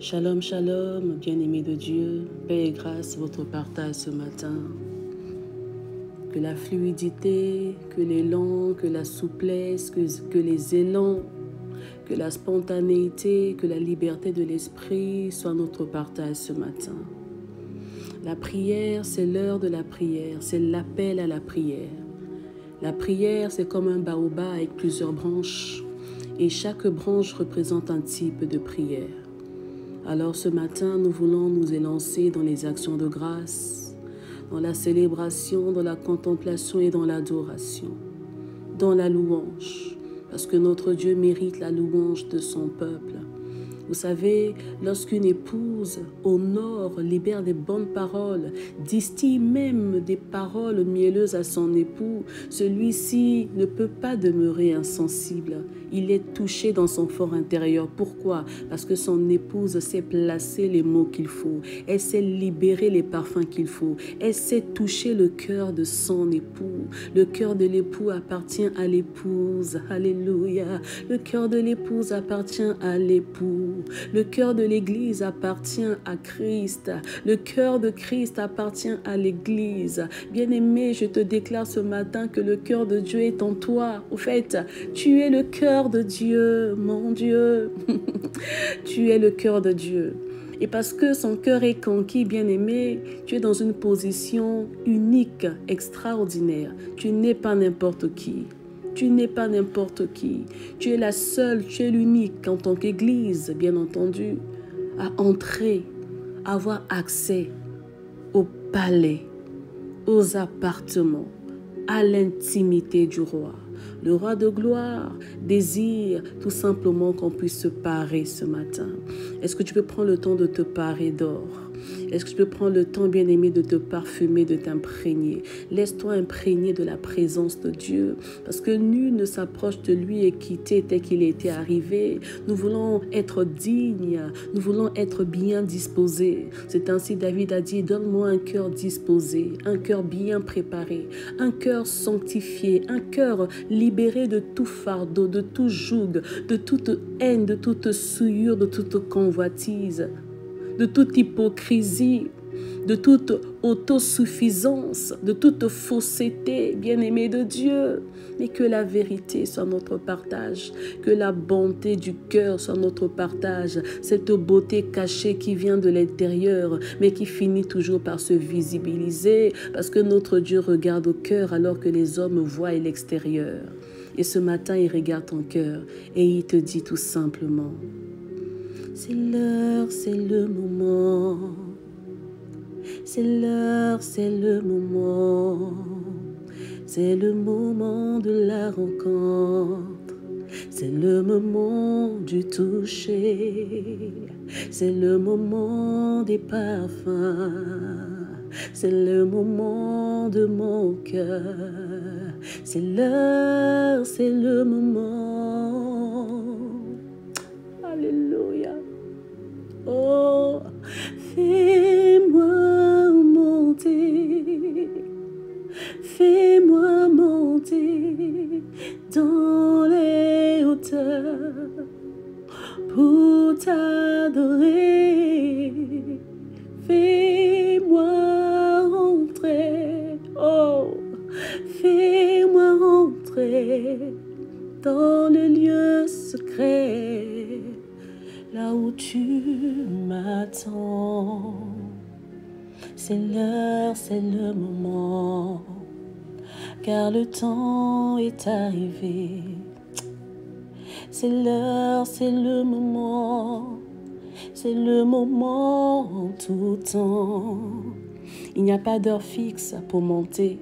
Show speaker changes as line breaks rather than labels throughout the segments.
Shalom, shalom, bien-aimés de Dieu, paix et grâce, votre partage ce matin. Que la fluidité, que l'élan, que la souplesse, que les élans, que la spontanéité, que la liberté de l'esprit soient notre partage ce matin. La prière, c'est l'heure de la prière, c'est l'appel à la prière. La prière, c'est comme un baobab avec plusieurs branches et chaque branche représente un type de prière. Alors ce matin, nous voulons nous élancer dans les actions de grâce, dans la célébration, dans la contemplation et dans l'adoration, dans la louange, parce que notre Dieu mérite la louange de son peuple. Vous savez, lorsqu'une épouse honore, libère des bonnes paroles, distille même des paroles mielleuses à son époux, celui-ci ne peut pas demeurer insensible. Il est touché dans son fort intérieur. Pourquoi? Parce que son épouse sait placer les mots qu'il faut. Elle sait libérer les parfums qu'il faut. Elle sait toucher le cœur de son époux. Le cœur de l'époux appartient à l'épouse. Alléluia. Le cœur de l'épouse appartient à l'époux. Le cœur de l'Église appartient à Christ. Le cœur de Christ appartient à l'Église. Bien-aimé, je te déclare ce matin que le cœur de Dieu est en toi. Au fait, tu es le cœur de Dieu, mon Dieu. Tu es le cœur de Dieu. Et parce que son cœur est conquis, bien-aimé, tu es dans une position unique, extraordinaire. Tu n'es pas n'importe qui. Tu n'es pas n'importe qui. Tu es la seule, tu es l'unique en tant qu'Église, bien entendu, à entrer, à avoir accès au palais, aux appartements, à l'intimité du roi. Le roi de gloire désire tout simplement qu'on puisse se parer ce matin. Est-ce que tu peux prendre le temps de te parer d'or? Est-ce que tu peux prendre le temps, bien-aimé, de te parfumer, de t'imprégner? Laisse-toi imprégner de la présence de Dieu, parce que nul ne s'approche de lui et quitter tel qu'il était arrivé. Nous voulons être dignes, nous voulons être bien disposés. C'est ainsi David a dit, donne-moi un cœur disposé, un cœur bien préparé, un cœur sanctifié, un cœur libéré de tout fardeau, de tout joug, de toute haine, de toute souillure, de toute convoitise, de toute hypocrisie, de toute autosuffisance, de toute fausseté, bien-aimé de Dieu. Mais que la vérité soit notre partage, que la bonté du cœur soit notre partage, cette beauté cachée qui vient de l'intérieur, mais qui finit toujours par se visibiliser, parce que notre Dieu regarde au cœur alors que les hommes voient l'extérieur. Et ce matin, il regarde ton cœur et il te dit tout simplement, c'est l'heure, c'est le moment. C'est l'heure, c'est le moment. C'est le moment de la rencontre. C'est le moment du toucher. C'est le moment des parfums. C'est le moment de mon cœur. C'est l'heure, c'est le moment. Alléluia. Oh, fais-moi monter dans les hauteurs pour t'adorer. Fais-moi rentrer, oh, fais-moi rentrer dans le lieu secret, là où tu m'attends. C'est l'heure, c'est le moment, car le temps est arrivé. C'est l'heure, c'est le moment, c'est le moment en tout temps. Il n'y a pas d'heure fixe pour monter.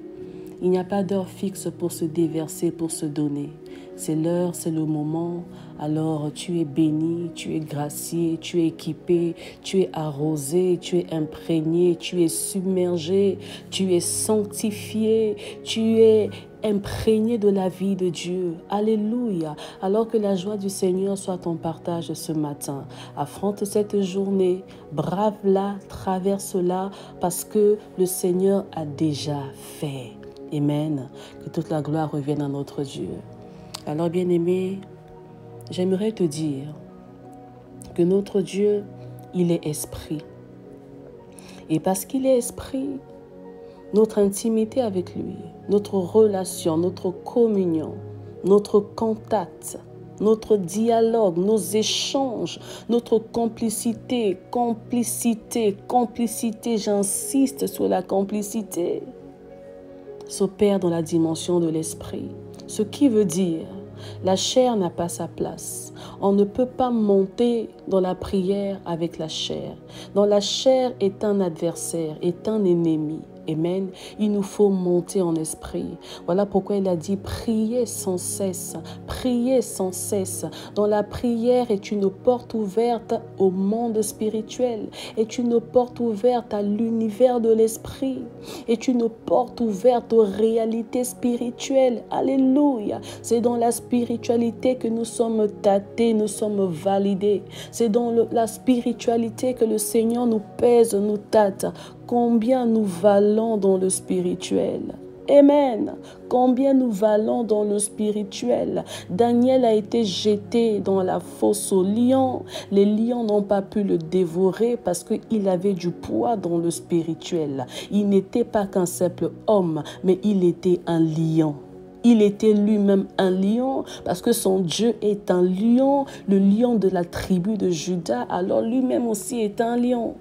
Il n'y a pas d'heure fixe pour se déverser, pour se donner. C'est l'heure, c'est le moment. Alors tu es béni, tu es gracié, tu es équipé, tu es arrosé, tu es imprégné, tu es submergé, tu es sanctifié, tu es imprégné de la vie de Dieu. Alléluia. Alors que la joie du Seigneur soit ton partage ce matin. Affronte cette journée, brave-la, traverse-la, parce que le Seigneur a déjà fait. Amen. Que toute la gloire revienne à notre Dieu. Alors, bien-aimé, j'aimerais te dire que notre Dieu, il est esprit. Et parce qu'il est esprit, notre intimité avec lui, notre relation, notre communion, notre contact, notre dialogue, nos échanges, notre complicité, j'insiste sur la complicité, s'opère dans la dimension de l'esprit. Ce qui veut dire, la chair n'a pas sa place. On ne peut pas monter dans la prière avec la chair. Dans la chair est un adversaire, est un ennemi. Amen. Il nous faut monter en esprit. Voilà pourquoi il a dit priez sans cesse. Priez sans cesse. Dans la prière est une porte ouverte au monde spirituel. Est une porte ouverte à l'univers de l'esprit. Est une porte ouverte aux réalités spirituelles. Alléluia. C'est dans la spiritualité que nous sommes tâtés, nous sommes validés. C'est dans la spiritualité que le Seigneur nous pèse, nous tâte. Combien nous valons dans le spirituel. Amen. Combien nous valons dans le spirituel. Daniel a été jeté dans la fosse aux lions. Les lions n'ont pas pu le dévorer parce qu'il avait du poids dans le spirituel. Il n'était pas qu'un simple homme, mais il était un lion. Il était lui-même un lion parce que son Dieu est un lion, le lion de la tribu de Juda. Alors lui-même aussi est un lion.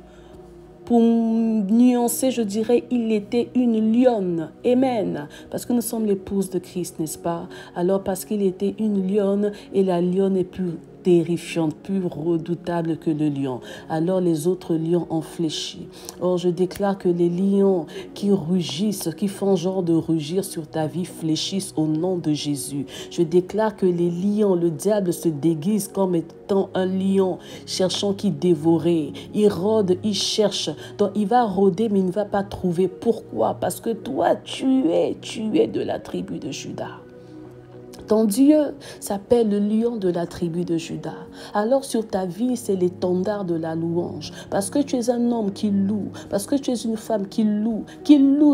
Pour nuancer, je dirais, il était une lionne. Amen. Parce que nous sommes l'épouse de Christ, n'est-ce pas? Alors parce qu'il était une lionne et la lionne est plus terrifiante, plus redoutable que le lion. Alors les autres lions ont fléchi. Or, je déclare que les lions qui rugissent, qui font genre de rugir sur ta vie, fléchissent au nom de Jésus. Je déclare que les lions, le diable se déguise comme étant un lion, cherchant qui dévorer. Il rôde, il cherche. Donc, il va rôder, mais il ne va pas trouver. Pourquoi? Parce que toi, tu es de la tribu de Juda. Ton Dieu s'appelle le lion de la tribu de Juda. Alors sur ta vie, c'est l'étendard de la louange. Parce que tu es un homme qui loue, parce que tu es une femme qui loue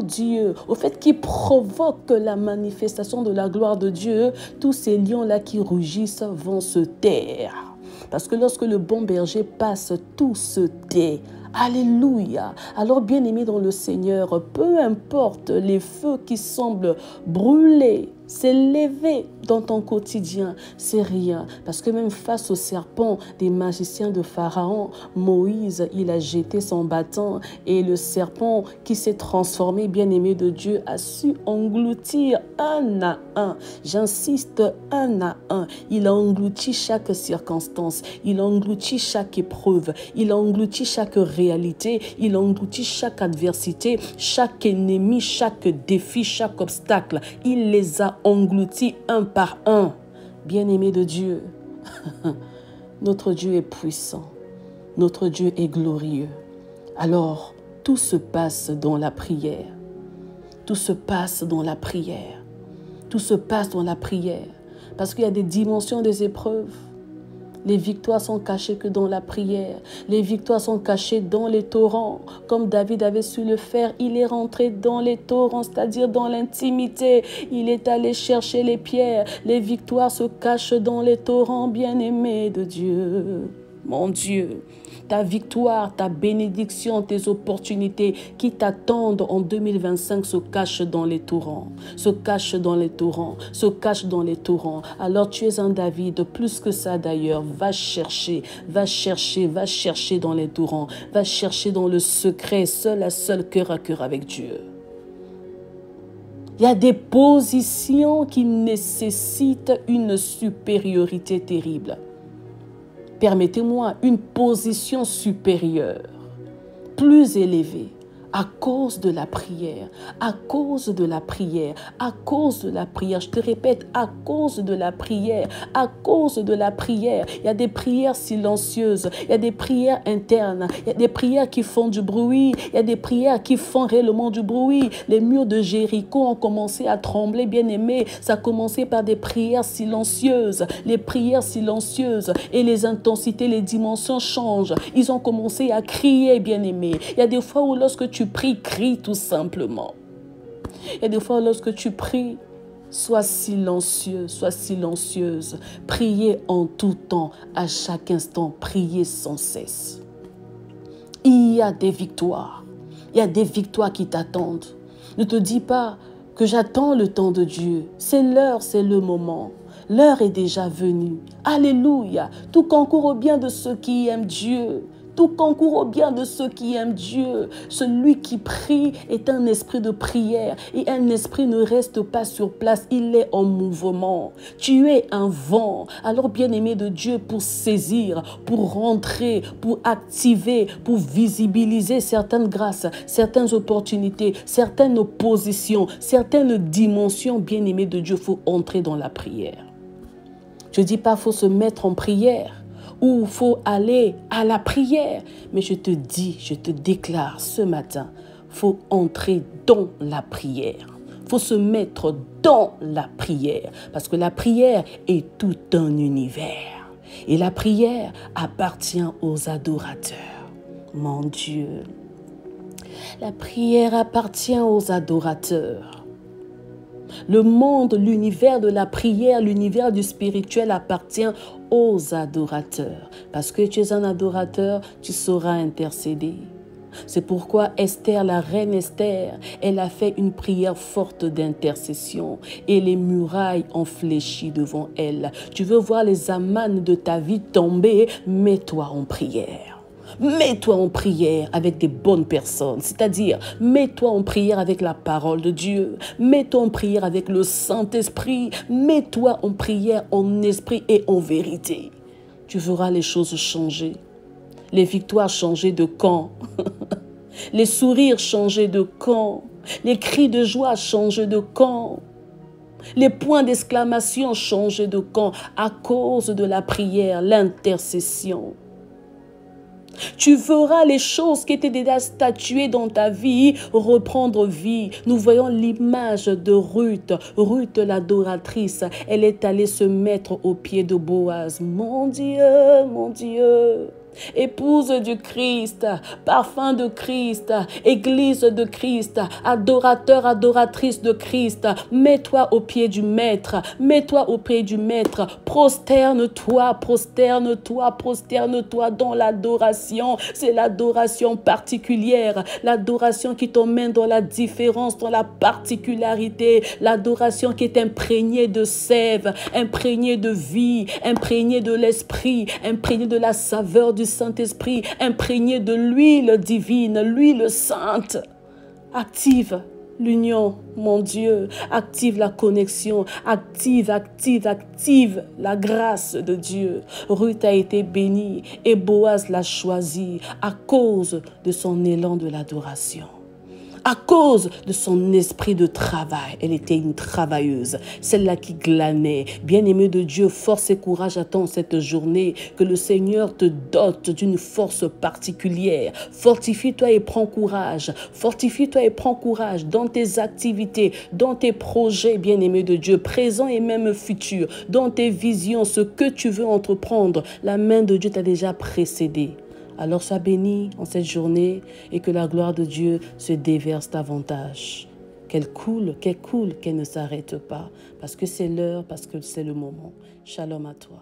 Dieu. Au fait, qui provoque la manifestation de la gloire de Dieu, tous ces lions-là qui rugissent vont se taire. Parce que lorsque le bon berger passe, tout se tait. Alléluia. Alors bien-aimé dans le Seigneur, peu importe les feux qui semblent brûler, s'élever dans ton quotidien, c'est rien. Parce que même face au serpent des magiciens de Pharaon, Moïse, il a jeté son bâton et le serpent qui s'est transformé, bien-aimé de Dieu, a su engloutir un à un. J'insiste, un à un. Il a englouti chaque circonstance, il a englouti chaque épreuve, il a englouti chaque réalité, il a englouti chaque adversité, chaque ennemi, chaque défi, chaque obstacle. Il les a engloutis un par un. Bien-aimé de Dieu, notre Dieu est puissant, notre Dieu est glorieux. Alors, tout se passe dans la prière. Tout se passe dans la prière. Tout se passe dans la prière. Parce qu'il y a des dimensions des épreuves. Les victoires sont cachées que dans la prière. Les victoires sont cachées dans les torrents. Comme David avait su le faire, il est rentré dans les torrents, c'est-à-dire dans l'intimité. Il est allé chercher les pierres. Les victoires se cachent dans les torrents, bien-aimés de Dieu. Mon Dieu, ta victoire, ta bénédiction, tes opportunités qui t'attendent en 2025 se cachent dans les torrents, se cachent dans les torrents, se cachent dans les torrents. Alors tu es un David, plus que ça d'ailleurs, va chercher dans les torrents, va chercher dans le secret, seul à seul, cœur à cœur avec Dieu. Il y a des positions qui nécessitent une supériorité terrible. Permettez-moi, une position supérieure, plus élevée, à cause de la prière, à cause de la prière, à cause de la prière. Je te répète, à cause de la prière, à cause de la prière. Il y a des prières silencieuses, il y a des prières internes, il y a des prières qui font du bruit, il y a des prières qui font réellement du bruit. Les murs de Jéricho ont commencé à trembler, bien aimé. Ça a commencé par des prières silencieuses, les prières silencieuses et les intensités, les dimensions changent. Ils ont commencé à crier, bien aimé. Il y a des fois où lorsque tu pries, crie tout simplement. Il y a des fois lorsque tu pries, sois silencieux, sois silencieuse. Priez en tout temps, à chaque instant, priez sans cesse. Il y a des victoires. Il y a des victoires qui t'attendent. Ne te dis pas que j'attends le temps de Dieu. C'est l'heure, c'est le moment. L'heure est déjà venue. Alléluia. Tout concourt au bien de ceux qui aiment Dieu. Tout concourt au bien de ceux qui aiment Dieu. Celui qui prie est un esprit de prière. Et un esprit ne reste pas sur place, il est en mouvement. Tu es un vent. Alors bien-aimé de Dieu, pour saisir, pour rentrer, pour activer, pour visibiliser certaines grâces, certaines opportunités, certaines positions, certaines dimensions, bien-aimé de Dieu, il faut entrer dans la prière. Je ne dis pas qu'il faut se mettre en prière ou il faut aller à la prière. Mais je te dis, je te déclare ce matin, il faut entrer dans la prière. Il faut se mettre dans la prière. Parce que la prière est tout un univers. Et la prière appartient aux adorateurs. Mon Dieu. La prière appartient aux adorateurs. Le monde, l'univers de la prière, l'univers du spirituel appartient aux adorateurs. Parce que tu es un adorateur, tu sauras intercéder. C'est pourquoi Esther, la reine Esther, elle a fait une prière forte d'intercession et les murailles ont fléchi devant elle. Tu veux voir les amanes de ta vie tomber, mets-toi en prière. Mets-toi en prière avec des bonnes personnes, c'est-à-dire mets-toi en prière avec la parole de Dieu, mets-toi en prière avec le Saint-Esprit, mets-toi en prière en esprit et en vérité. Tu verras les choses changer, les victoires changer de camp, les sourires changer de camp, les cris de joie changer de camp. Les points d'exclamation changer de camp à cause de la prière, l'intercession. Tu verras les choses qui étaient déjà statuées dans ta vie reprendre vie. Nous voyons l'image de Ruth. Ruth, l'adoratrice, elle est allée se mettre aux pieds de Boaz. Mon Dieu, épouse du Christ, parfum de Christ, église de Christ, adorateur, adoratrice de Christ, mets-toi au pied du Maître, mets-toi au pied du Maître, prosterne-toi, prosterne-toi, prosterne-toi dans l'adoration. C'est l'adoration particulière, l'adoration qui t'emmène dans la différence, dans la particularité, l'adoration qui est imprégnée de sève, imprégnée de vie, imprégnée de l'esprit, imprégnée de la saveur du Saint-Esprit, imprégné de l'huile divine, l'huile sainte. Active l'union, mon Dieu. Active la connexion. Active la grâce de Dieu. Ruth a été bénie et Boaz l'a choisie à cause de son élan de l'adoration. À cause de son esprit de travail, elle était une travailleuse, celle-là qui glanait. Bien-aimé de Dieu, force et courage attend cette journée, que le Seigneur te dote d'une force particulière. Fortifie-toi et prends courage. Fortifie-toi et prends courage dans tes activités, dans tes projets, bien-aimé de Dieu, présents et même futurs, dans tes visions, ce que tu veux entreprendre. La main de Dieu t'a déjà précédé. Alors sois béni en cette journée et que la gloire de Dieu se déverse davantage. Qu'elle coule, qu'elle ne s'arrête pas. Parce que c'est l'heure, parce que c'est le moment. Shalom à toi.